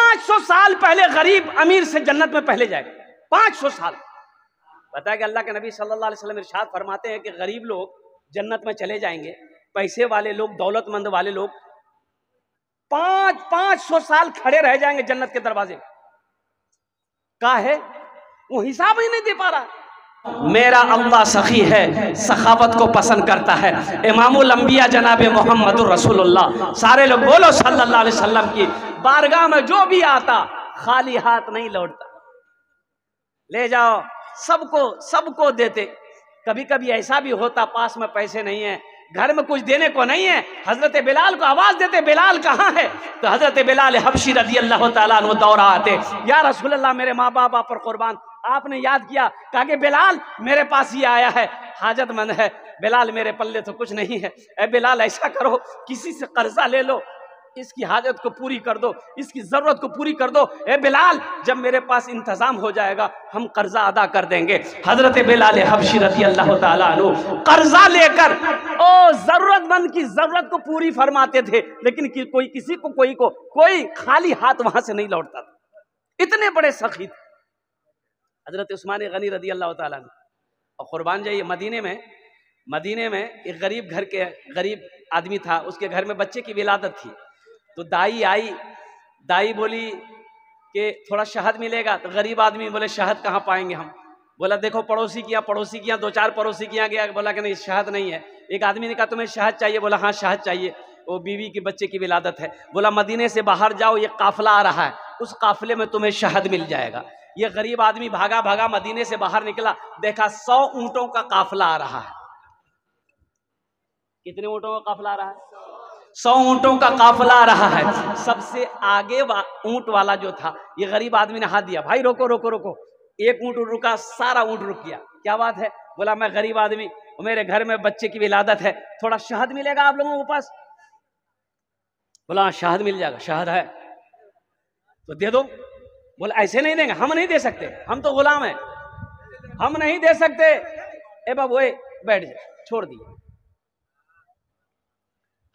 500 साल पहले गरीब अमीर से जन्नत में पहले जाएगा। 500 साल। पता है कि अल्लाह के नबी सल्लल्लाहु अलैहि वसल्लम इरशाद फरमाते हैं कि गरीब लोग जन्नत में चले जाएंगे, पैसे वाले लोग, दौलतमंद वाले लोग 500 साल खड़े रह जाएंगे जन्नत के दरवाजे। का है वो हिसाब ही नहीं दे पा रहा। मेरा अल्लाह सखी है, सखावत को पसंद करता है। इमामुल अंबिया जनाब मोहम्मदुर रसूलुल्लाह, सारे लोग बोलो सल्लल्लाहु अलैहि वसल्लम की बारगाह में जो भी आता खाली हाथ नहीं लौटता। ले जाओ, सबको देते। कभी कभी ऐसा भी होता पास में पैसे नहीं है, घर में कुछ देने को नहीं है, हजरत बिलाल को आवाज देते, बिलाल कहाँ है? तो हजरत बिलाल हबशी रज़ी अल्लाह ताला अन्हु दौड़ा आते, या रसूल अल्लाह मेरे माँ बाप पर कुर्बान। आपने याद किया, कहा कि बिलाल मेरे पास ही आया है, हाजतमंद है। बिलाल मेरे पल्ले तो कुछ नहीं है, ए बिलाल ऐसा करो किसी से कर्जा ले लो, इसकी हाजत को पूरी कर दो, इसकी जरूरत को पूरी कर दो। ए बिलाल जब मेरे पास इंतजाम हो जाएगा हम कर्जा अदा कर देंगे। हजरत बिलाल हबशी रज़ी अल्लाह ताला अन्हु कर्जा लेकर ओ जरूरतमंद की जरूरत को पूरी फरमाते थे, लेकिन कोई खाली हाथ वहां से नहीं लौटता था। इतने बड़े सखी थे हजरत उस्मान गनी रज़ी अल्लाह ताला अन्हु। और कुर्बान जाइए, मदीने में एक गरीब घर के गरीब आदमी था, उसके घर में बच्चे की विलादत थी। तो दाई आई, दाई बोली कि थोड़ा शहद मिलेगा। तो गरीब आदमी बोले शहद कहाँ पाएंगे हम? बोला देखो पड़ोसी किया 2-4 पड़ोसी किया गया, बोला कि नहीं शहद नहीं है। एक आदमी ने कहा तुम्हें शहद चाहिए? बोला हाँ शहद चाहिए, वो बीवी के बच्चे की विलादत है। बोला मदीने से बाहर जाओ, ये काफिला आ रहा है, उस काफिले में तुम्हें शहद मिल जाएगा। ये गरीब आदमी भागा मदीने से बाहर निकला, देखा 100 ऊंटों का काफिला आ रहा है। कितने ऊंटों का काफिला आ रहा है? 100 ऊंटों का काफिला आ रहा है। सबसे आगे ऊंट वाला जो था, ये गरीब आदमी ने हाथ दिया, भाई रोको रोको रोको। एक ऊंट रुका, सारा ऊंट रुक गया। क्या बात है? बोला मैं गरीब आदमी, मेरे घर में बच्चे की विलादत है, थोड़ा शहद मिलेगा आप लोगों के पास? बोला शहद मिल जाएगा, शहद है तो दे दो। बोला ऐसे नहीं देंगे, हम नहीं दे सकते, हम तो गुलाम हैं, हम नहीं दे सकते। ए बाबू बैठ जा, छोड़ दिए,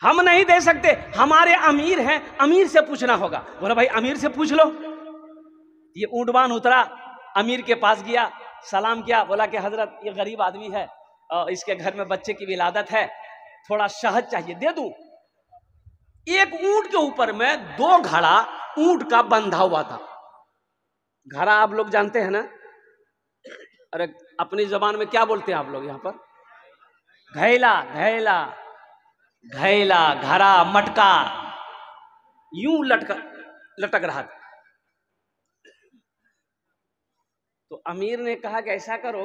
हम नहीं दे सकते, हमारे अमीर हैं, अमीर से पूछना होगा। बोला भाई अमीर से पूछ लो। ये ऊंटवान उतरा, अमीर के पास गया, सलाम किया, बोला कि हजरत ये गरीब आदमी है और इसके घर में बच्चे की विलादत है, थोड़ा शहद चाहिए, दे दूं? एक ऊंट के ऊपर में 2 घड़ा ऊंट का बंधा हुआ था। घड़ा आप लोग जानते हैं ना? अरे अपनी जबान में क्या बोलते हैं आप लोग यहाँ पर? घैला, घड़ा, मटका, यूं लटक रहा था। तो अमीर ने कहा कि ऐसा करो,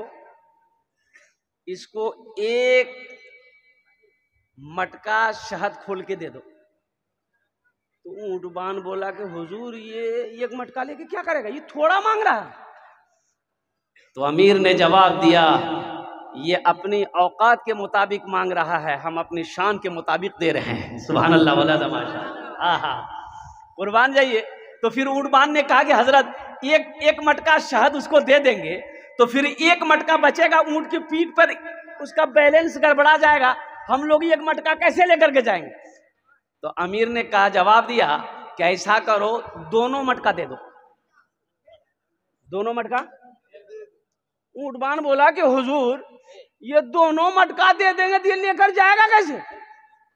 इसको एक मटका शहद खोल के दे दो। तो ऊंटवान बोला कि हुजूर ये एक मटका लेके क्या करेगा, ये थोड़ा मांग रहा है। तो अमीर ने जवाब दिया, ये अपनी औकात के मुताबिक मांग रहा है, हम अपनी शान के मुताबिक दे रहे हैं। सुभान अल्लाह वाला तमाशा, आहा कुर्बान जाइए। तो फिर ऊंटवान ने कहा कि हजरत एक मटका शहद उसको दे देंगे तो फिर एक मटका बचेगा, ऊंट की पीठ पर उसका बैलेंस गड़बड़ा जाएगा, हम लोग एक मटका कैसे लेकर के जाएंगे? तो अमीर ने कहा, जवाब दिया कि ऐसा करो, दोनों मटका दे दो, दोनों मटका। ऊंटवान बोला कि हुजूर ये दोनों मटका दे देंगे तो ये लेकर जाएगा कैसे?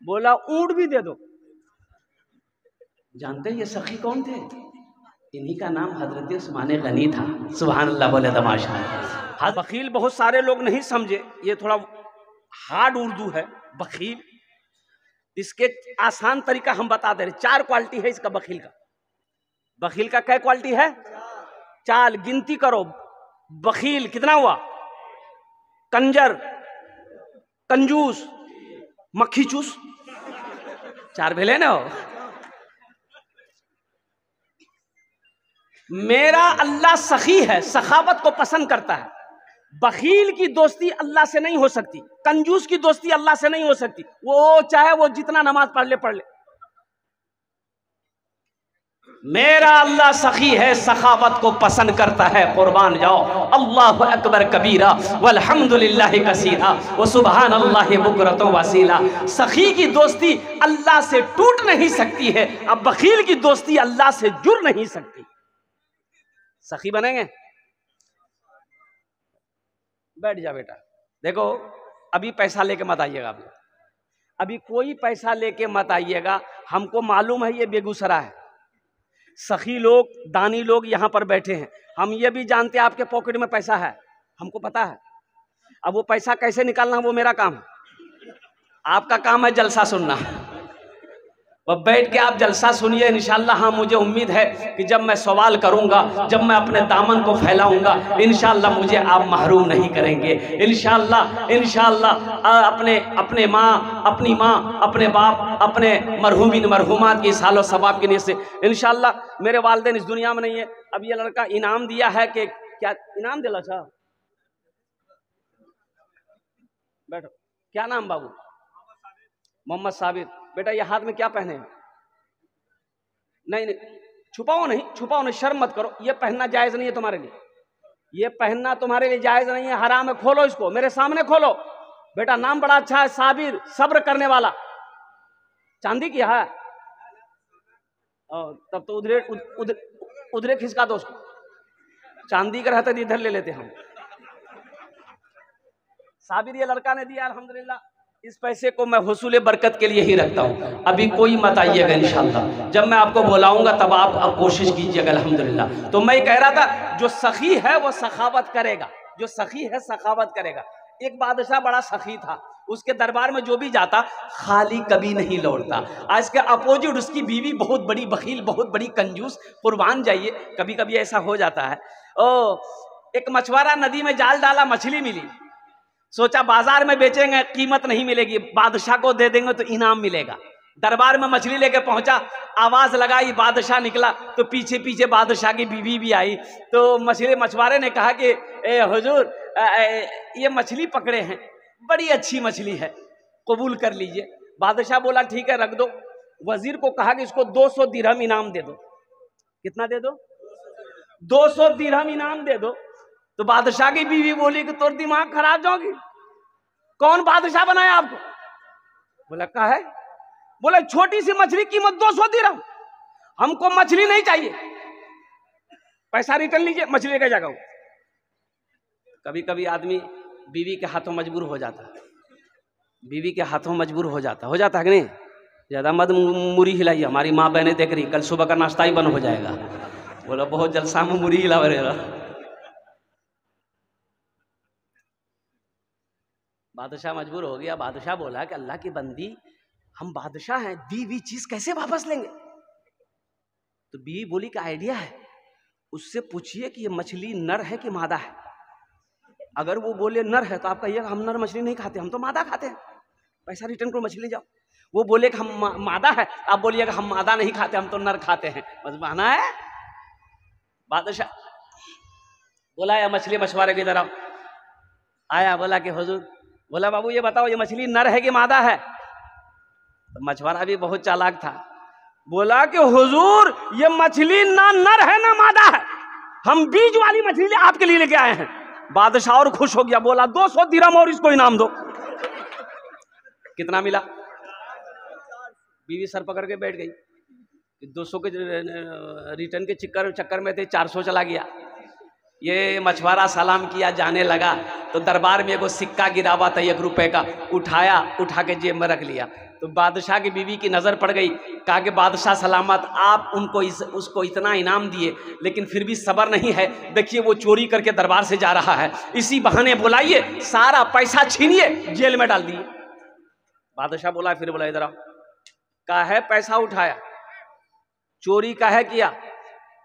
बोला ऊंट भी दे दो। जानते हैं ये सखी कौन थे? इन्हीं का नाम हजरत उस्मान गनी था। सुभान अल्लाह बोले तमाशा। बखील बहुत सारे लोग नहीं समझे, ये थोड़ा हार्ड उर्दू है बखील। इसके आसान तरीका हम बता दे रहे। 4 क्वालिटी है इसका बखील का। बखील का क्या क्वालिटी है? 4, गिनती करो। बखील कितना हुआ? कंजर, कंजूस, मक्खी चूस, 4 भेले ना हो। मेरा अल्लाह सखी है, सखावत को पसंद करता है। बखील की दोस्ती अल्लाह से नहीं हो सकती, कंजूस की दोस्ती अल्लाह से नहीं हो सकती। वो चाहे वो जितना नमाज पढ़ ले। मेरा अल्लाह सखी है, सखावत को पसंद करता है। कुर्बान जाओ। अल्लाहु अकबर कबीरा वल्हम्दुलिल्लाहि कसीरा व सुबहानल्लाहि बुकरतु वसीला। सखी की दोस्ती अल्लाह से टूट नहीं सकती है, अब बखील की दोस्ती अल्लाह से जुड़ नहीं सकती। सखी बनेंगे? बैठ जा बेटा। देखो अभी पैसा लेके मत आइएगा, आप अभी कोई पैसा लेके मत आइएगा। हमको मालूम है ये बेगूसराय है, सखी लोग दानी लोग यहाँ पर बैठे हैं, हम ये भी जानते हैं आपके पॉकेट में पैसा है, हमको पता है। अब वो पैसा कैसे निकालना वो मेरा काम है, आपका काम है जलसा सुनना। वह बैठ के आप जलसा सुनिए इंशाअल्लाह। हाँ मुझे उम्मीद है कि जब मैं सवाल करूंगा, जब मैं अपने दामन को फैलाऊंगा, इंशाअल्लाह मुझे आप महरूम नहीं करेंगे। इंशाअल्लाह अपने माँ, अपनी माँ, अपने बाप, अपने मरहूमिन मरहूमात की सालो सवाब की नीयत से इंशाअल्लाह। मेरे वालिदैन इस दुनिया में नहीं है। अब ये लड़का इनाम दिया है कि क्या इनाम दिला था? बैठो। क्या नाम बाबू? मोहम्मद साबिर। बेटा ये हाथ में क्या पहने हैं? नहीं नहीं छुपाओ नहीं, छुपाओ नहीं, शर्म मत करो। ये पहनना जायज नहीं है तुम्हारे लिए, ये पहनना तुम्हारे लिए जायज नहीं है, हराम है। खोलो इसको, मेरे सामने खोलो। बेटा नाम बड़ा अच्छा है, साबिर, सब्र करने वाला। चांदी की है? तब तो उधरे खिसका दो उसको। चांदी का रहता इधर ले लेते हम। साबिर ये लड़का ने दिया, अल्हम्दुलिल्लाह। इस पैसे को मैं हुसूल बरकत के लिए ही रखता हूँ। अभी कोई मत आइएगा इंशाअल्लाह, जब मैं आपको बुलाऊंगा तब आप कोशिश कीजिएगा अल्हम्दुलिल्लाह। तो मैं कह रहा था जो सखी है वो सखावत करेगा, जो सखी है सखावत करेगा। एक बादशाह बड़ा सखी था, उसके दरबार में जो भी जाता खाली कभी नहीं लौटता। आज के अपोजिट उसकी बीवी बहुत बड़ी बखील, बहुत बड़ी कंजूस। कुर्बान जाइए, कभी कभी ऐसा हो जाता है। एक मछुआरा नदी में जाल डाला, मछली मिली, सोचा बाजार में बेचेंगे कीमत नहीं मिलेगी, बादशाह को दे देंगे तो इनाम मिलेगा। दरबार में मछली लेके पहुंचा, आवाज लगाई, बादशाह निकला तो पीछे पीछे बादशाह की बीवी भी आई। तो मछुआरे ने कहा कि हुजूर ये मछली पकड़े हैं, बड़ी अच्छी मछली है, कबूल कर लीजिए। बादशाह बोला ठीक है रख दो। वजीर को कहा कि इसको 200 दिरहम इनाम दे दो। कितना दे दो? 200 दिरहम इनाम दे दो। तो बादशाह की बीवी बोली कि तोर दिमाग खराब जाओगी, कौन बादशाह बनाया आपको? बोला का है? बोला छोटी सी मछली कीमत 200 दिरहम, हमको मछली नहीं चाहिए, पैसा रिटर्न लीजिए, मछली लेकर जागा। कभी कभी आदमी बीवी के हाथों मजबूर हो जाता है, बीवी के हाथों मजबूर हो जाता है कि नहीं? ज्यादा मत मुरी हिलाई, हमारी माँ बहनें देख रही, कल सुबह का नाश्ता ही बंद हो जाएगा। बोला बहुत जलसा में मुरी हिला रहेगा। बादशाह मजबूर हो गया। बादशाह बोला कि अल्लाह की बंदी, हम बादशाह हैं, दी हुई चीज कैसे वापस लेंगे? तो बीवी बोली का आइडिया है, उससे पूछिए कि ये मछली नर है कि मादा है। अगर वो बोले नर है तो आप कहिएगा हम नर मछली नहीं खाते, हम तो मादा खाते हैं, पैसा रिटर्न करो, मछली जाओ। वो बोले कि हम मादा है, आप बोलिएगा हम मादा नहीं खाते, हम तो नर खाते हैं, बस बहाना है। बादशाह बोला या मछली मछुआरे की तरफ आया, बोला कि हुजूर, बोला बाबू ये बताओ ये मछली नर है कि मादा है? तो मछुआरा भी बहुत चालाक था, बोला कि हुजूर ये मछली ना नर है ना मादा है, हम बीज वाली मछली आपके लिए लेके आए हैं। बादशाह और खुश हो गया, बोला 200 दिरहम और इसको इनाम दो। कितना मिला? बीवी सर पकड़ के बैठ गई, 200 के रिटर्न के चक्कर में थे, 400 चला गया। ये मछुआरा सलाम किया, जाने लगा तो दरबार में एगो सिक्का गिरा हुआ था 1 रुपए का, उठा के जेब में रख लिया। तो बादशाह की बीवी की नज़र पड़ गई, कहा कि बादशाह सलामत, आप उसको इतना इनाम दिए लेकिन फिर भी सब्र नहीं है, देखिए वो चोरी करके दरबार से जा रहा है, इसी बहाने बुलाइए, सारा पैसा छीनिए, जेल में डाल दिए। बादशाह बोला, फिर बोला इधर आओ, का है पैसा उठाया, चोरी का है किया?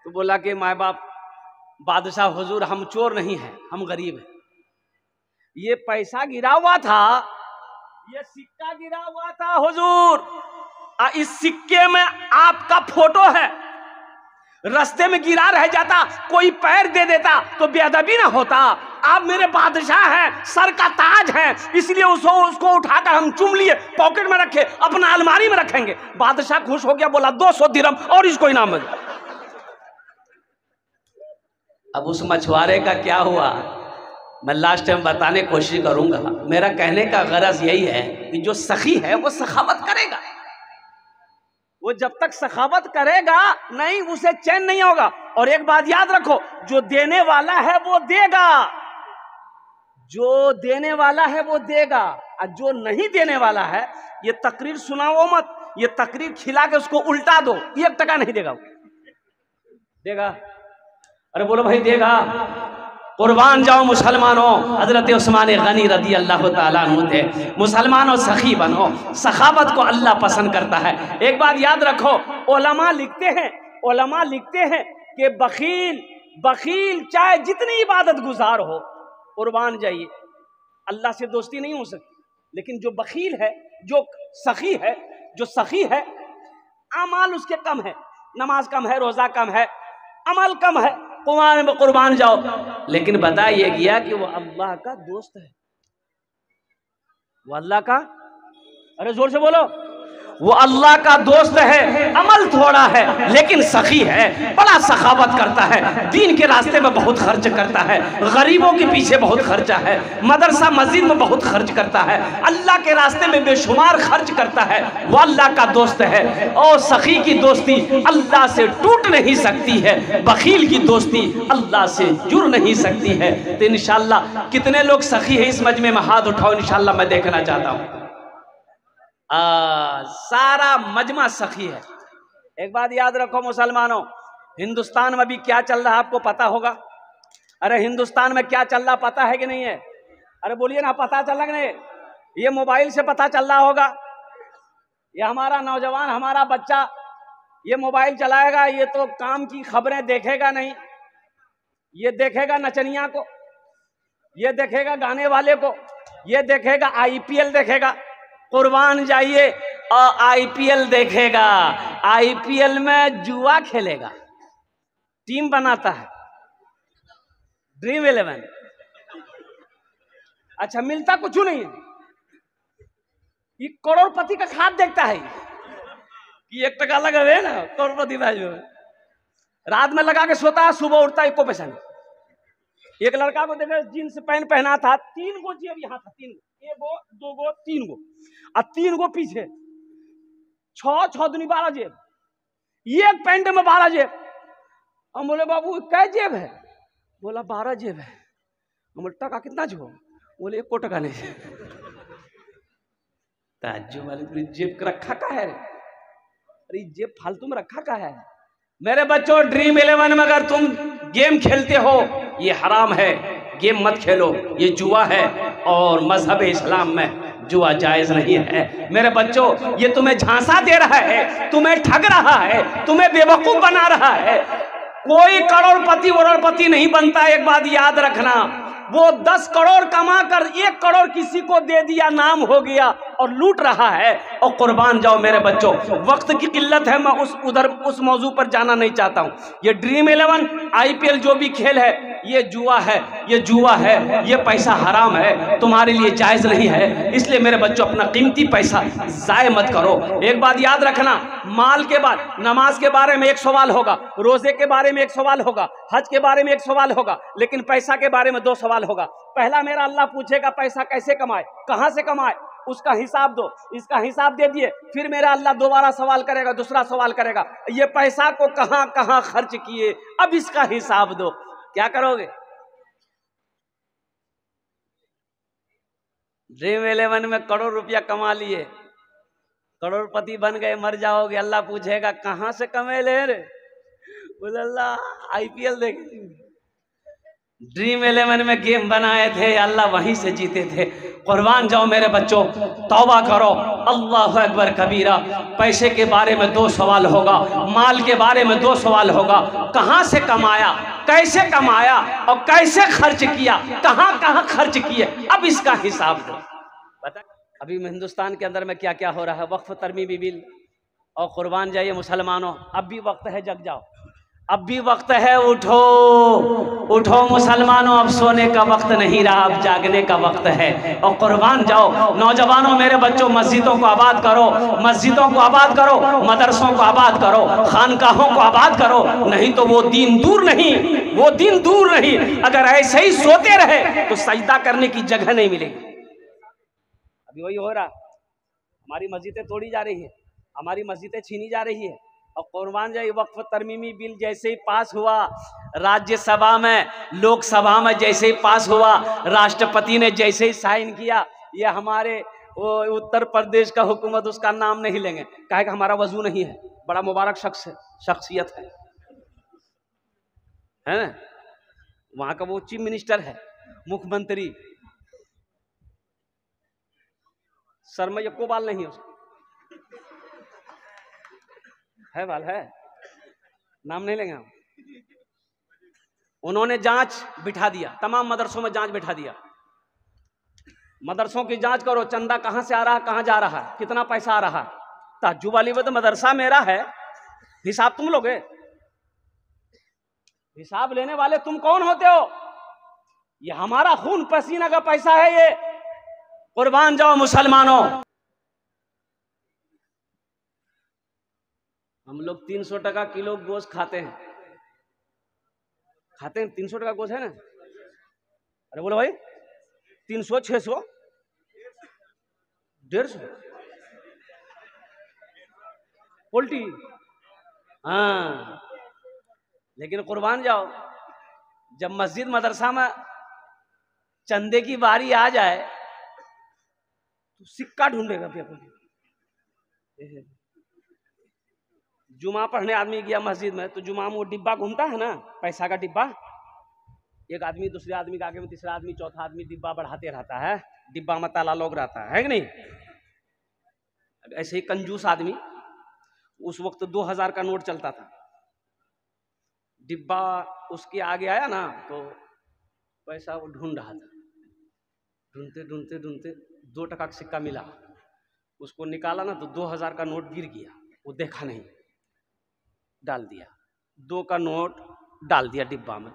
तो बोला कि माँ बाप, बादशाह हुजूर हम चोर नहीं हैं, हम गरीब हैं, ये पैसा गिरा हुआ था, ये सिक्का गिरा हुआ था हुजूर, इस सिक्के में आपका फोटो है, रास्ते में गिरा रह जाता, कोई पैर दे देता तो बेअदबी ना होता। आप मेरे बादशाह हैं, सर का ताज है, इसलिए उसको उठाकर हम चुम लिए, पॉकेट में रखे, अपना अलमारी में रखेंगे। बादशाह खुश हो गया, बोला 200 दिरहम और इसको इनाम में। अब उस मछुआरे का क्या हुआ, मैं लास्ट टाइम बताने की कोशिश करूंगा। मेरा कहने का गरज यही है कि जो सखी है वो सखावत करेगा। वो जब तक सखावत करेगा नहीं, उसे चैन नहीं होगा। और एक बात याद रखो, जो देने वाला है वो देगा, जो देने वाला है वो देगा, और जो नहीं देने वाला है, ये तकरीर सुनाओ मत, ये तकरीर खिला के उसको उल्टा दो, 1 टका नहीं देगा। देगा? अरे बोलो भाई देगा। कुर्बान जाओ मुसलमानों, हजरत उस्मान गनी रदी अल्लाह ताला अन्हु थे। मुसलमानों सखी बनो, सखावत को अल्लाह पसंद करता है। एक बात याद रखो, उलमा लिखते हैं कि बखील चाहे जितनी इबादत गुजार हो, कुर्बान जाइए, अल्लाह से दोस्ती नहीं हो सकती। लेकिन जो बखील है, जो सखी है, अमाल उसके कम है, नमाज कम है, रोजा कम है, अमल कम है, कुर्बान जाओ, लेकिन बताइए गया कि वो अल्लाह का दोस्त है। वो अल्लाह का, अरे जोर से बोलो, वो अल्लाह का दोस्त है। अमल थोड़ा है लेकिन सखी है, बड़ा सखावत करता है, दीन के रास्ते में बहुत खर्च करता है, गरीबों के पीछे बहुत खर्चा है, मदरसा मस्जिद में बहुत खर्च करता है, अल्लाह के रास्ते में बेशुमार खर्च करता है। वो अल्लाह का दोस्त है। और सखी की दोस्ती अल्लाह से टूट नहीं सकती है, बखील की दोस्ती अल्लाह से जुड़ नहीं सकती है। तो इंशाअल्लाह कितने लोग सखी है इस मजमे में, हाथ उठाओ, इंशाअल्लाह मैं देखना चाहता हूँ। सारा मजमा सखी है। एक बात याद रखो मुसलमानों, हिंदुस्तान में भी क्या चल रहा है आपको पता होगा। अरे हिंदुस्तान में क्या चल रहा पता है कि नहीं है? अरे बोलिए ना, पता चल रहा कि नहीं? ये मोबाइल से पता चल रहा होगा। ये हमारा नौजवान, हमारा बच्चा ये मोबाइल चलाएगा, ये तो काम की खबरें देखेगा नहीं, ये देखेगा नचनिया को, ये देखेगा गाने वाले को, ये देखेगा IPL देखेगा। कुर्बान जाइए, और IPL देखेगा, IPL में जुआ खेलेगा, टीम बनाता है, ड्रीम 11। अच्छा, मिलता कुछ नहीं है, ये करोड़पति का खाद देखता है कि 1 टका लगा है ना, करोड़पति भाई रात में लगा के सोता है, सुबह उठता है, एको पैसा नहीं। एक लड़का को देखा, जींस पैंट पहना था, 3 गो जेब यहाँ था, 3 गो, 1 गो 2 गो 3 गो, और 3 गो पीछे, 6 दूनी 12 जेब, एक पैंट में 12 जेब। हम बोले बाबू कै जेब है? बोला 12 जेब है। हम बोले टका कितना जो? बोले 1 टका नहीं। ताज्जुब वाले, जेब रखा का है? अरे जेब फालतू में रखा का है? मेरे बच्चों, ड्रीम 11 में अगर तुम गेम खेलते हो, ये हराम है, गेम मत खेलो, ये जुआ है, और मजहब इस्लाम में जुआ जायज नहीं है। मेरे बच्चों, ये तुम्हें झांसा दे रहा है, तुम्हें ठग रहा है, तुम्हें बेवकूफ बना रहा है। कोई करोड़पति नहीं बनता। एक बात याद रखना, वो 10 करोड़ कमा कर 1 करोड़ किसी को दे दिया, नाम हो गया, और लूट रहा है। और कुर्बान जाओ मेरे बच्चों, वक्त की किल्लत है, मैं उस मौजू पर जाना नहीं चाहता हूँ। ये ड्रीम 11 IPL जो भी खेल है, ये जुआ है, ये पैसा हराम है, तुम्हारे लिए जायज नहीं है। इसलिए मेरे बच्चों, अपना कीमती पैसा जाय मत करो। एक बात याद रखना, माल के बाद नमाज के बारे में 1 सवाल होगा, रोजे के बारे में 1 सवाल होगा, हज के बारे में 1 सवाल होगा, लेकिन पैसा के बारे में 2 सवाल होगा। पहला मेरा अल्लाह पूछेगा पैसा कैसे कमाए, कहां से कमाए, उसका हिसाब दो, इसका हिसाब दे दिए, फिर मेरा अल्लाह दोबारा सवाल करेगा, दूसरा सवाल करेगा, ये पैसा को कहां कहां खर्च किए, अब इसका हिसाब दो। क्या करोगे? ड्रीम 11 में करोड़ रुपया कमा लिए, करोड़पति बन गए, मर जाओगे, अल्लाह पूछेगा कहां से कमे ले रे? बोले अल्लाह IPL देखे। ड्रीम 11 में गेम बनाए थे, अल्लाह वहीं से जीते थे। कुर्बान जाओ मेरे बच्चों, तौबा करो, अल्लाह अकबर कबीरा। पैसे के बारे में 2 सवाल होगा, माल के बारे में 2 सवाल होगा, कहां से कमाया, कैसे कमाया, और कैसे खर्च किया, कहां कहां खर्च किए, अब इसका हिसाब दो। बता, अभी हिंदुस्तान के अंदर में क्या क्या हो रहा है, वक्फ तरमीमी बिल, और कुर्बान जाइए मुसलमानों, अब भी वक्त है, जग जाओ। अब भी वक्त है, उठो उठो मुसलमानों, अब सोने का वक्त नहीं रहा, अब जागने का वक्त है। और कुर्बान जाओ नौजवानों, मेरे बच्चों, मस्जिदों को आबाद करो, मस्जिदों को आबाद करो, मदरसों को आबाद करो, खानकाहों को आबाद करो, नहीं तो वो दिन दूर नहीं, वो दिन दूर नहीं। अगर ऐसे ही सोते रहे तो सजदा करने की जगह नहीं मिलेगी। अभी वही हो रहा, हमारी मस्जिदें तोड़ी जा रही है, हमारी मस्जिदें छीनी जा रही है। और कुर्बान जाए, वक्फ तरमीमी बिल जैसे ही पास हुआ राज्यसभा में, लोकसभा में जैसे ही पास हुआ, राष्ट्रपति ने जैसे ही साइन किया, ये हमारे उत्तर प्रदेश का हुकूमत उसका नाम नहीं लेंगे, कहे कि हमारा वजू नहीं है, बड़ा मुबारक शख्स है, शख्सियत है ना। वहां का वो चीफ मिनिस्टर है, मुख्यमंत्री, सर में एको बाल नहीं है उसका, है बाल है, नाम नहीं लेंगे हम। उन्होंने जांच बिठा दिया, तमाम मदरसों में जांच बिठा दिया, मदरसों की जांच करो, चंदा कहां से आ रहा है, कहां जा रहा है, कितना पैसा आ रहा है। ताज्जुब वाली बात, मदरसा मेरा है, हिसाब तुम लोगे, हिसाब लेने वाले तुम कौन होते हो? ये हमारा खून पसीना का पैसा है ये। कुर्बान जाओ मुसलमानों। हम लोग 300 टका किलो गोश्त खाते हैं, 300 टका गोश्त है ना। अरे बोलो भाई, 300, 600, 150 पोल्ट्री, हाँ। लेकिन कुर्बान जाओ, जब मस्जिद मदरसा में चंदे की बारी आ जाए तो सिक्का ढूंढेगा फिर अपन। जुमा पढ़ने आदमी गया मस्जिद में, तो जुमा में वो डिब्बा घूमता है ना, पैसा का डिब्बा, एक आदमी दूसरे आदमी के आगे में, तीसरा आदमी, चौथा आदमी डिब्बा बढ़ाते रहता है, डिब्बा में ताला लोग रहता है कि नहीं। ऐसे ही कंजूस आदमी, उस वक्त 2000 का नोट चलता था, डिब्बा उसके आगे आया ना तो पैसा वो ढूंढ रहा था, ढूंढते ढूंढते ढूंढते 2 टका का सिक्का मिला, उसको निकाला ना तो 2000 का नोट गिर गया, वो देखा नहीं, डाल दिया, 2 का नोट डाल दिया डिब्बा में,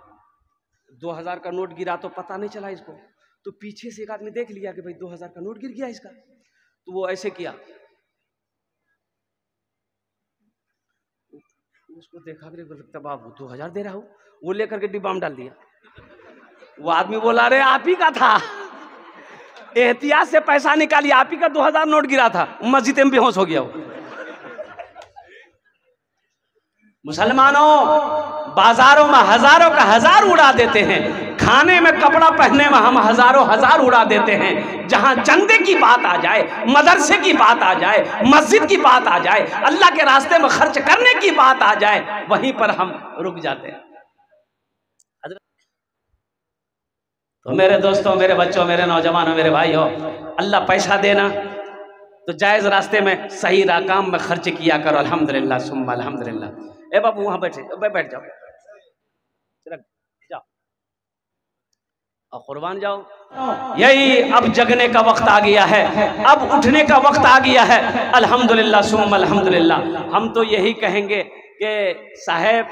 2000 का नोट गिरा तो पता नहीं चला इसको, तो पीछे से एक आदमी देख लिया कि भाई 2000 का नोट गिर गया इसका, तो वो ऐसे किया, उसको देखा कि लगता बाबू 2000 दे रहा हूं, वो लेकर के डिब्बा में डाल दिया। वो आदमी बोला, अरे आप ही का था, एहतियात से पैसा निकालिए, आप ही का 2000 नोट गिरा था। मस्जिद में बेहोश हो गया वो। मुसलमानों, बाजारों में हजारों का हजार उड़ा देते हैं, खाने में, कपड़ा पहनने में हम हजारों हजार उड़ा देते हैं। जहां चंदे की बात आ जाए, मदरसे की बात आ जाए, मस्जिद की बात आ जाए, अल्लाह के रास्ते में खर्च करने की बात आ जाए, वहीं पर हम रुक जाते हैं। तो मेरे दोस्तों, मेरे बच्चों, मेरे नौजवानों, मेरे भाइयों, अल्लाह पैसा देना तो जायज रास्ते में, सही काम में खर्च किया करो। अल्हम्दुलिल्लाह सुम्मा अल्हम्दुलिल्लाह। ए बाबू वहां बैठे, बैठ जाओ, जाओ और कुर्बान जाओ। यही अब जगने का वक्त आ गया है, अब उठने का वक्त आ गया है। अल्हम्दुलिल्लाह सुम्मा अल्हम्दुलिल्लाह। हम तो यही कहेंगे कि साहब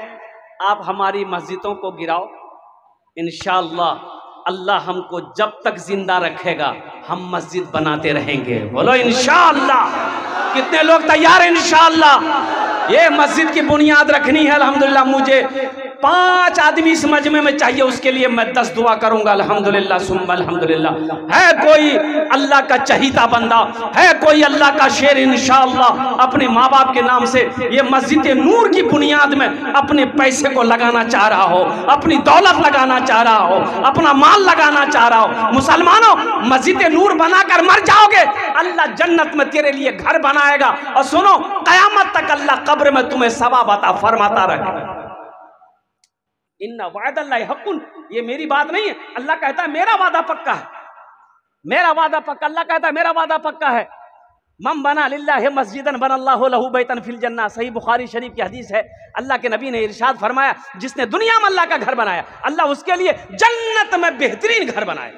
आप हमारी मस्जिदों को गिराओ, इंशाअल्लाह अल्लाह हमको जब तक जिंदा रखेगा हम मस्जिद बनाते रहेंगे। बोलो इंशाअल्लाह। कितने लोग तैयार हैं? इंशाअल्लाह। ये मस्जिद की बुनियाद रखनी है। अल्हम्दुलिल्लाह मुझे 5 आदमी इस मजमे में चाहिए, उसके लिए मैं 10 दुआ करूंगा। अल्हम्दुलिल्लाह सुम्मा अल्हम्दुलिल्लाह। है कोई अल्लाह का चहीता बंदा, है कोई अल्लाह का शेर, इंशाअल्लाह अपने माँ बाप के नाम से ये मस्जिद नूर की बुनियाद में अपने पैसे को लगाना चाह रहा हो, अपनी दौलत लगाना चाह रहा हो, अपना माल लगाना चाह रहा हो, मुसलमानों मस्जिद नूर बनाकर मर जाओगे, अल्लाह जन्नत में तेरे लिए घर बनाएगा। और सुनो, कयामत तक अल्लाह कब्र में तुम्हें सवाब अता फरमाता रहेगा। इन्ना वादल्लाहि हक़्क़ुन, ये मेरी बात नहीं है, अल्लाह कहता है मेरा वादा पक्का है, मेरा वादा पक्का। अल्लाह कहता है मेरा वादा पक्का है। मम बना लिल्लाहि मस्जिदन बनल्लाहु लहू बैतन फिल जन्नह। सही बुखारी शरीफ की हदीस है। अल्लाह के नबी ने इरशाद फरमाया, जिसने दुनिया में अल्लाह का घर बनाया, अल्लाह उसके लिए जन्नत में बेहतरीन घर बनाए।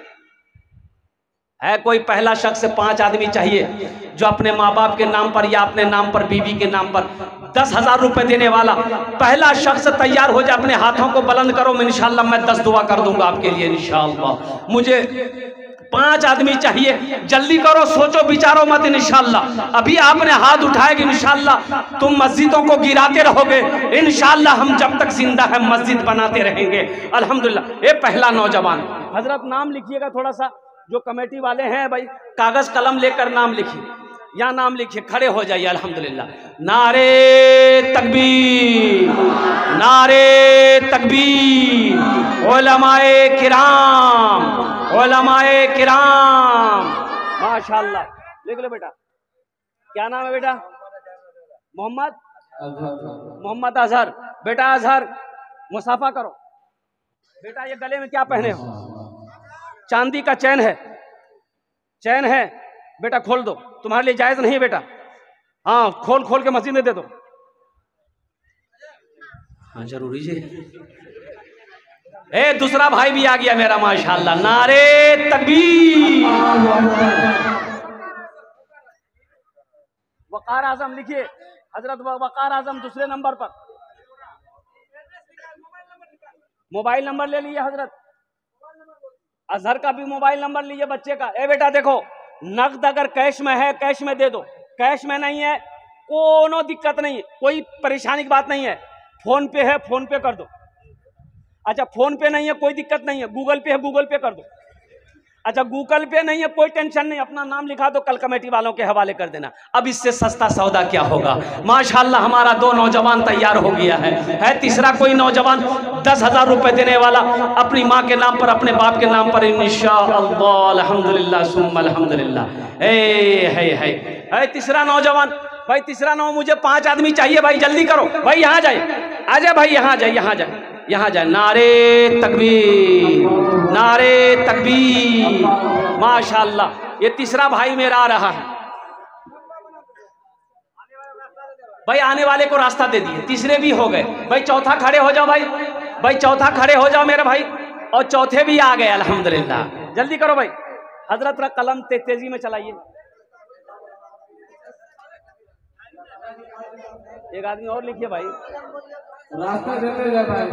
है कोई पहला शख्स 5 आदमी चाहिए जो अपने माँ बाप के नाम पर या अपने नाम पर, बीवी के नाम पर 10,000 रुपए देने वाला पहला शख्स तैयार हो जाए। अपने हाथों को बुलंद करो, इंशाअल्लाह मैं 10 दुआ कर दूंगा आपके लिए इंशाअल्लाह। मुझे 5 आदमी चाहिए, जल्दी करो, सोचो विचारो मत। इंशाअल्लाह अभी आपने हाथ उठाएगी, इंशाअल्लाह तुम मस्जिदों को गिराते रहोगे। इंशाअल्लाह हम जब तक जिंदा है मस्जिद बनाते रहेंगे अल्हम्दुलिल्लाह। ये पहला नौजवान, हजरत नाम लिखिएगा थोड़ा सा, जो कमेटी वाले हैं भाई कागज कलम लेकर नाम लिखिए, या नाम लिखिए, खड़े हो जाइए अल्हम्दुलिल्लाह। नारे तकबीर, नारे तकबीर, उलमाए किराम, उलमाए किराम, माशाअल्लाह। लिख लो बेटा, क्या नाम है बेटा? मोहम्मद अजहर। बेटा अजहर मुसाफा करो। बेटा ये गले में क्या पहने हो? चांदी का चैन है, चैन है बेटा, खोल दो, तुम्हारे लिए जायज नहीं है बेटा। हाँ खोल खोल के मस्जिद में दे दो। हाँ जरूरी जी। ए दूसरा भाई भी आ गया मेरा माशाअल्लाह। नारे तकबीर। वकार आजम लिखिए, हजरत वकार आजम दूसरे नंबर पर। मोबाइल नंबर ले लिए हजरत, अजहर का भी मोबाइल नंबर लीजिए बच्चे का। ए बेटा देखो, नकद अगर कैश में है कैश में दे दो, कैश में नहीं है कोनो दिक्कत नहीं है, कोई परेशानी की बात नहीं है। फोन पे है फोन पे कर दो। अच्छा फोन पे नहीं है कोई दिक्कत नहीं है, गूगल पे है गूगल पे कर दो। अच्छा गूगल पे नहीं है कोई टेंशन नहीं, अपना नाम लिखा दो, कल कमेटी वालों के हवाले कर देना। अब इससे सस्ता सौदा क्या होगा? माशाअल्लाह हमारा 2 नौजवान तैयार हो गया है तीसरा कोई नौजवान 10,000 रुपए देने वाला अपनी माँ के नाम पर, अपने बाप के नाम पर इंशाअल्लाह अल्हम्दुलिल्लाह सुम्मा अल्हम्दुलिल्लाह। है तीसरा नौजवान भाई, तीसरा नौ मुझे 5 आदमी चाहिए भाई, जल्दी करो भाई, यहाँ जाए, आजा भाई, यहाँ जाए, यहाँ जाए, यहाँ जाए। नारे तकबीर, नारे तकबीर, माशाअल्लाह। ये तीसरा भाई मेरा आ रहा है भाई, आने वाले को रास्ता दे दिए, तीसरे भी हो गए भाई। चौथा खड़े हो जाओ भाई, भाई चौथा खड़े हो जाओ मेरे भाई, और चौथे भी आ गए अल्हम्दुलिल्लाह। जल्दी करो भाई, हजरत का कलम तेजी में चलाइए। एक आदमी और लिखिए भाई, रास्ता देते जाए भाई,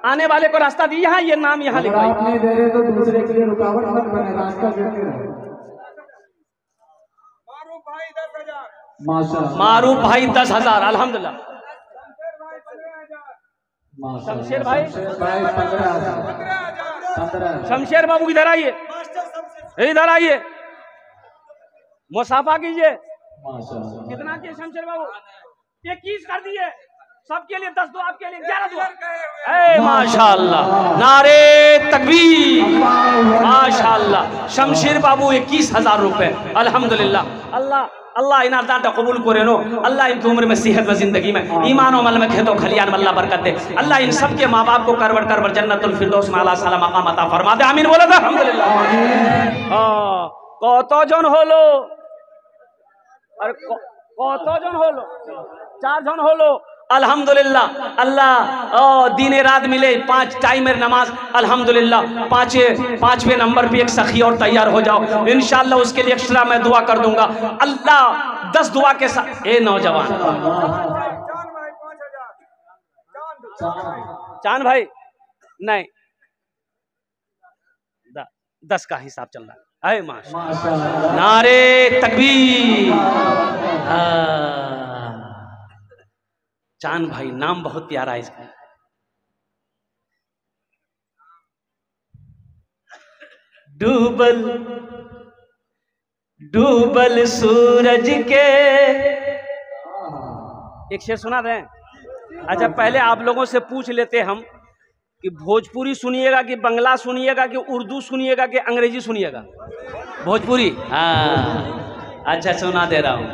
आने वाले को रास्ता दिए। यहाँ ये नाम यहाँ लिखो, आप नहीं दे रहे तो दूसरे के लिए रुकावट मत बने, रास्ता देते रहे। मारूफ भाई 10,000 अल्हम्दुलिल्लाह। शमशेर भाई 15,000। शमशेर बाबू इधर आइए, इधर आइए, मुसाफा कीजिए। कितना किए शमशेर बाबू? 21 कर दिए, सबके लिए 10 दुआ, आपके लिए 11 दुआ। माशाअल्लाह, नारे तकबीर, माशाअल्लाह। शमशेर बाबू 21,000 रुपए अल्हम्दुलिल्लाह। अल्लाह अल्लाह इनार दांटा कबूल करे नो, अल्लाह इनकी उम्र में सेहत व जिंदगी में ईमान और अमल में खेतों खलियान में अल्लाह बरकत दे। अल्लाह इन सब के माँ बाप को करवट करवट जन्नतुल फिरदौस में आला साला मकाम अता फरमा दे। आमीन बोला था अल्हम्दुलिल्लाह। কতজন হলো? আর কতজন হলো? 4 জন হলো अल्हम्दुलिल्लाह। अल्लाह दिन रात मिले, 5 टाइमेर नमाज अल्हम्दुलिल्लाह। 5वें नंबर पे एक सखी और तैयार हो जाओ इंशाअल्लाह, उसके लिए एक्स्ट्रा मैं दुआ कर दूंगा। अल्लाह 10 दुआ के साथ। ए नौजवान चांद भाई नहीं, 10 का हिसाब चल रहा है। माशाअल्लाह, नारे तकबीर। चांद भाई नाम बहुत प्यारा है इसका। डूबल डूबल सूरज के, एक शेर सुना दें। अच्छा पहले आप लोगों से पूछ लेते हम कि भोजपुरी सुनिएगा कि बंगला सुनिएगा कि उर्दू सुनिएगा कि अंग्रेजी सुनिएगा? भोजपुरी, हाँ अच्छा सुना दे रहा हूँ।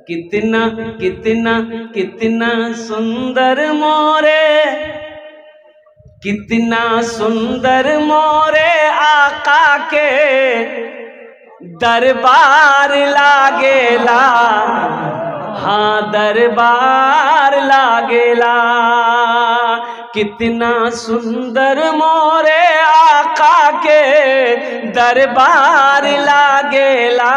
कितना कितना कितना सुंदर मोरे, कितना सुंदर मोरे आका के दरबार लागेला, हाँ दरबार लागेला। कितना सुंदर मोरे आका के दरबार लागेला,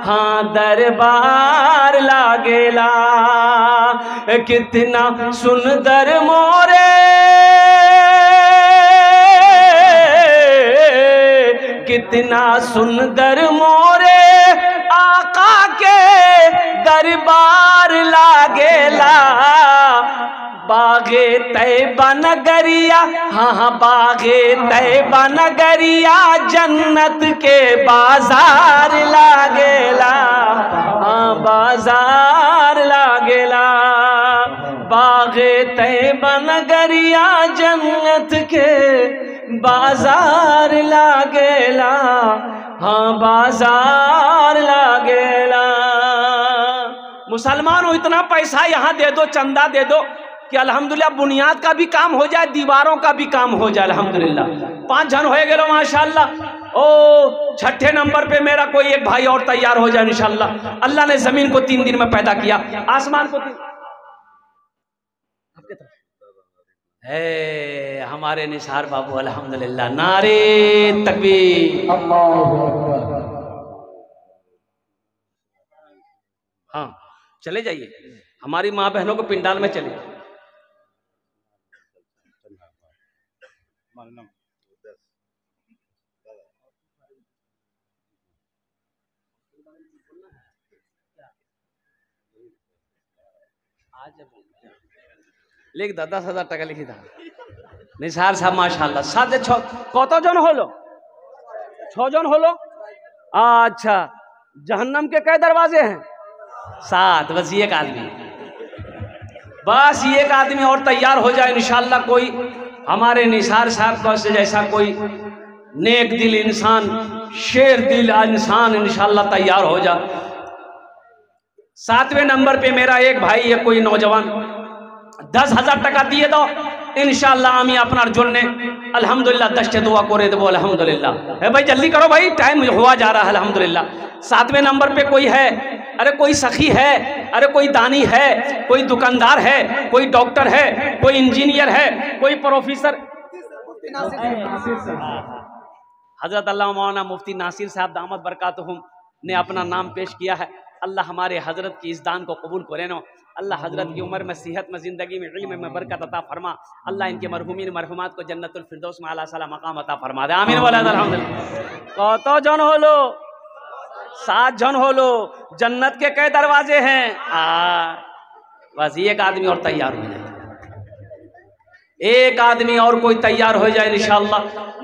हाँ दरबार लागेला। कितना सुंदर मोरे, कितना सुंदर मोरे आका के दरबार लागेला। बागे तैबा नगरिया, हाँ हाँ बागे तैबा नगरिया जन्नत के बाजार लागेला, हाँ बाजार लागेला। बागे तैबा नगरिया जन्नत के बाजार लागेला, हाँ बाजार लागेला। मुसलमानों इतना पैसा यहाँ दे दो, चंदा दे दो कि अल्हम्दुलिल्लाह बुनियाद का भी काम हो जाए, दीवारों का भी काम हो जाए। अल्हम्दुलिल्लाह 5 जन हो गए माशाअल्लाह। ओ छठे नंबर पे मेरा कोई एक भाई और तैयार हो जाए इंशाअल्लाह। अल्लाह ने जमीन को 3 दिन में पैदा किया, आसमान को है हमारे निसार बाबू अल्हम्दुलिल्लाह। नारे तकबीर, हाँ चले जाइए, हमारी माँ बहनों को पिंडाल में चले। लेकिन 10,000 টাকা लिखी था निसार साहब माशाल्लाह। 7 কত জন হলো? 6 জন হলো। अच्छा, जहन्नम के कई दरवाजे हैं? 7। बस एक आदमी, बस एक आदमी और तैयार हो जाए इंशाअल्लाह। कोई हमारे निसार साहब का से जैसा कोई नेक दिल इंसान, शेर दिल इंसान इंशाअल्लाह तैयार हो जा। 7वें नंबर पे मेरा एक भाई है, कोई नौजवान, 10,000 টাকা দিয়ে দাও इंशाअल्लाह। आमी अपना जुड़ने अल्हम्दुलिल्लाह 10 दुआ करे देवो अल्हम्दुलिल्लाह। है भाई जल्दी करो भाई, टाइम हुआ जा रहा है अल्हम्दुलिल्लाह। 7वें नंबर पे कोई है, अरे कोई सखी है, अरे कोई दानी है, कोई दुकानदार है, कोई डॉक्टर है, कोई इंजीनियर है, कोई प्रोफेसर। हजरत अल्लाह मौलाना मुफ्ती नासिर साहब दामत बरकातहुम ने अपना नाम पेश किया है। अल्लाह हमारे हजरत की इस दान को कबूल करे नो। अल्लाह हजरत की उम्र में, सेहत में, ज़िंदगी में, इल्म में बरकत अता फरमा। अल्लाह इनके मरहुमीन मरहुमात को जन्नतुल फिरदौस में आला साला मकाम अता फरमा दे। आमीन वाला अल्हम्दुलिल्लाह। कत जन होलो? 7 जन होलो। जन्नत के कई दरवाजे हैं? बस एक आदमी और तैयार हो जाए, एक आदमी और कोई तैयार हो जाए इंशाअल्लाह।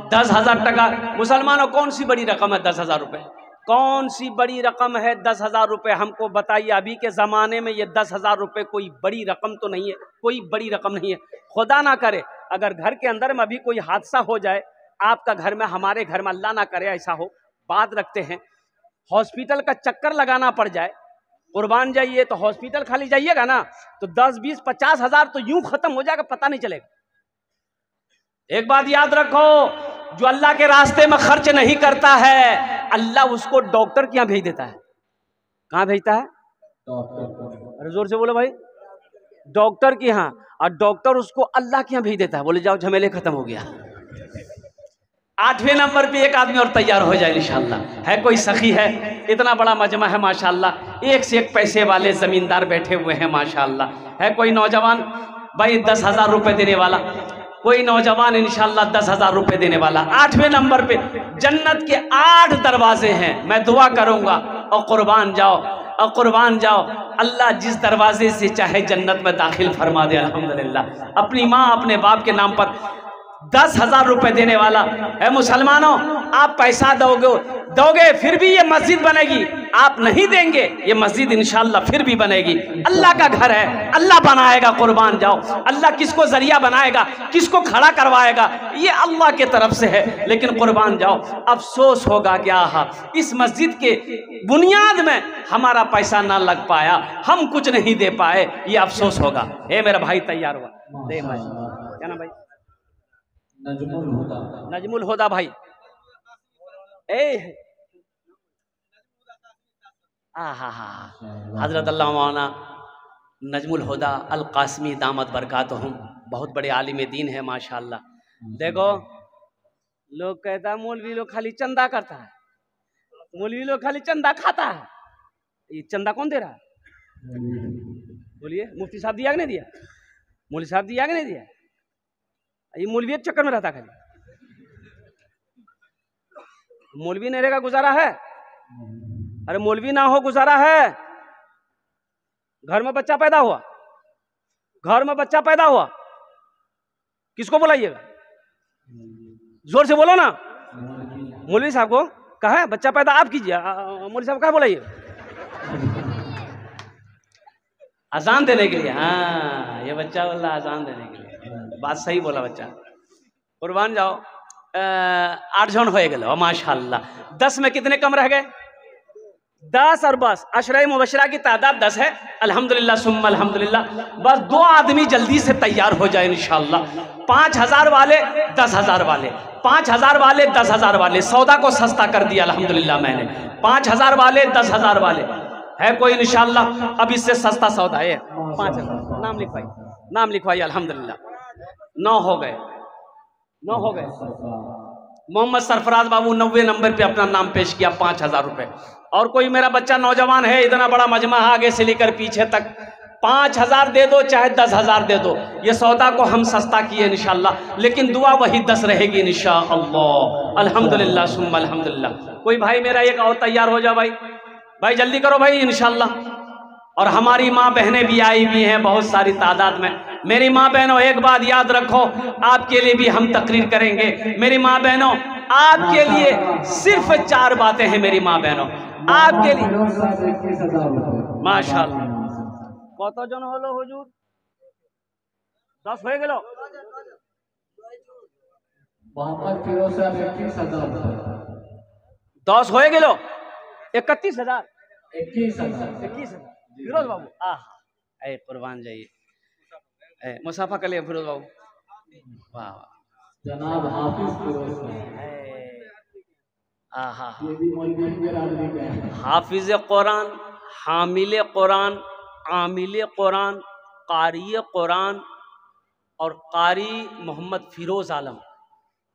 10,000 টাকা। मुसलमानों कौन सी बड़ी रकम है 10,000 रुपये? कौन सी बड़ी रकम है 10,000 रुपये? हमको बताइए। अभी के ज़माने में ये 10,000 रुपये कोई बड़ी रकम तो नहीं है, कोई बड़ी रकम नहीं है। खुदा ना करे अगर घर के अंदर में अभी कोई हादसा हो जाए, आपका घर में, हमारे घर में, अल्लाह ना करे ऐसा हो, बात रखते हैं, हॉस्पिटल का चक्कर लगाना पड़ जाए, कुर्बान जाइए तो हॉस्पिटल खाली जाइएगा ना तो 10, 20, 50,000 तो यूं खत्म हो जाएगा, पता नहीं चलेगा। एक बात याद रखो, जो अल्लाह के रास्ते में खर्च नहीं करता है, अल्लाह उसको डॉक्टर के यहाँ भेज देता है। कहाँ भेजता है? अरे जोर से बोलो भाई। डॉक्टर के यहाँ, और डॉक्टर उसको अल्लाह के यहाँ भेज देता है। बोले जाओ झमेले खत्म हो गया। 8वें नंबर पे एक आदमी और तैयार हो जाए इंशाअल्लाह। है कोई सखी है, इतना बड़ा मजमा है माशाअल्लाह, एक से एक पैसे वाले जमींदार बैठे हुए हैं माशाअल्लाह। है कोई नौजवान भाई 10,000 रुपये देने वाला, कोई नौजवान इंशाअल्लाह 10,000 रुपये देने वाला। 8वें नंबर पे जन्नत के 8 दरवाजे हैं। मैं दुआ करूंगा और कुर्बान जाओ, और कुर्बान जाओ। अल्लाह जिस दरवाजे से चाहे जन्नत में दाखिल फरमा दे अल्हम्दुलिल्लाह। अपनी माँ अपने बाप के नाम पर 10,000 रुपये देने वाला है। मुसलमानों, आप पैसा दोगे फिर भी ये मस्जिद बनेगी, आप नहीं देंगे ये मस्जिद इंशाअल्लाह फिर भी बनेगी। अल्लाह का घर है, अल्लाह बनाएगा, कुर्बान जाओ। अल्लाह किसको जरिया बनाएगा, किसको खड़ा करवाएगा, ये अल्लाह के तरफ से है। लेकिन कुर्बान जाओ, अफसोस होगा क्या इस मस्जिद के बुनियाद में हमारा पैसा ना लग पाया, हम कुछ नहीं दे पाए, ये अफसोस होगा। ए मेरा भाई तैयार हुआ, दे भाई, क्या ना भाई? नजमुल हुदा भाई। हजरत अल्लाह मौलाना नजमुल हुदा अल कासमी दामत बरकातहुम बहुत बड़े आलिम दीन है माशाल्लाह। देखो लोग कहता है मौलवी लोग खाली चंदा करता है, मौलवी लोग खाली चंदा खाता है। ये चंदा कौन दे रहा है? बोलिए, मुफ्ती साहब दिया कि नहीं दिया? मौलवी साहब दिया कि नहीं दिया? ये मौलवी एक चक्कर में रहता खाली। मौलवी नहीं रहेगा गुजारा है? अरे मौलवी ना हो गुजारा है? घर में बच्चा पैदा हुआ, घर में बच्चा पैदा हुआ, किसको बुलाइएगा? जोर से बोलो ना। मौलवी साहब को कहा है बच्चा पैदा आप कीजिए, मौलवी साहब कहा बुलाइएगा? अजान देने के लिए। हाँ, ये बच्चा बोला अजान देने के लिए। बात सही बोला बच्चा। कुर्बान जाओ। 8 जन हो गए माशाल्लाह। 10 में कितने कम रह गए? 10 और बस अशरा मुबशरा की तादाद 10 है। अल्हम्दुलिल्लाह सुम्मा अल्हम्दुलिल्लाह। बस 2 आदमी जल्दी से तैयार हो जाए इंशाअल्लाह। 5000 वाले 10,000 वाले, 5000 वाले 10,000 वाले। सौदा को सस्ता कर दिया अल्हम्दुलिल्लाह मैंने। 5000 वाले 10,000 वाले है कोई इंशाअल्लाह? अब इससे सस्ता सौदा है 5000। नाम लिखवाइए, नाम लिखवाइए। अल्हम्दुलिल्लाह 9 हो गए, 9 हो गए। मोहम्मद सरफराज बाबू 90 नंबर पे अपना नाम पेश किया, 5000 रुपए। और कोई मेरा बच्चा नौजवान है, इतना बड़ा मजमा आगे से लेकर पीछे तक, 5000 दे दो चाहे 10,000 दे दो, ये सौदा को हम सस्ता किए इंशाअल्लाह। लेकिन दुआ वही 10 रहेगी इंशाअल्लाह। अल्हम्दुलिल्लाह सुम्मा अल्हम्दुलिल्लाह। कोई भाई मेरा एक और तैयार हो जाओ भाई, भाई जल्दी करो भाई इंशाअल्लाह। और हमारी माँ बहनें भी आई हुई हैं बहुत सारी तादाद में। मेरी माँ बहनों एक बात याद रखो, आपके लिए भी हम तकरीर करेंगे। मेरी माँ बहनों आपके लिए सिर्फ 4 बातें हैं मेरी माँ बहनों आपके लिए। माशाअल्लाह। कत जन हलो हुजूर? 10 हो गए। मोहम्मद फिरोज साहब 21,000। 10 हो गए। 31,000। 21,000 फिरोज बाबू। आह कुर्बान जाइए। मुसाफा कर लिया फिरोज बाबू। वाह वाह। जनाब हाफिज फिरोज साहब। ये भी मौलवी के आदमी का है। हाफिज कुरान, हामिल कुरान, आमिल कुरान, कारी कुरान और कारी मोहम्मद फिरोज आलम।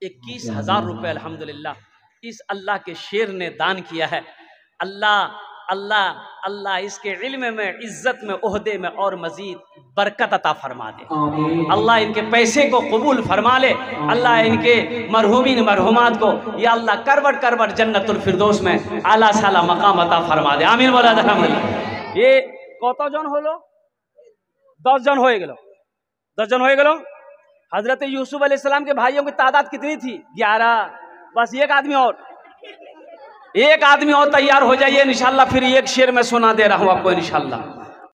21,000 रुपये अल्हम्दुलिल्लाह इस अल्लाह के शेर ने दान किया है। अल्लाह अल्लाह अल्लाह इसके इल्म में, इज्जत में, ओहदे में और मजीद बरकत अता फरमा दे। अल्लाह इनके पैसे को कबूल फरमा ले। अल्लाह इनके मरहूमीन मरहुमात को या अल्लाह करवट करवट जन्नतुल फिरदौस में आला साला मकाम अता फरमा दे। आमीन बोला अल्हम्दुलिल्लाह। ये कत जन हलो? 10 जन हो गए। 10 जन हो गए। हजरत यूसुफ अलैहिस्सलाम के भाइयों की तादाद कितनी थी? 11। बस एक आदमी और, एक आदमी और तैयार हो जाइए इंशाअल्लाह। फिर एक शेर में सुना दे रहा हूँ आपको इंशाअल्लाह।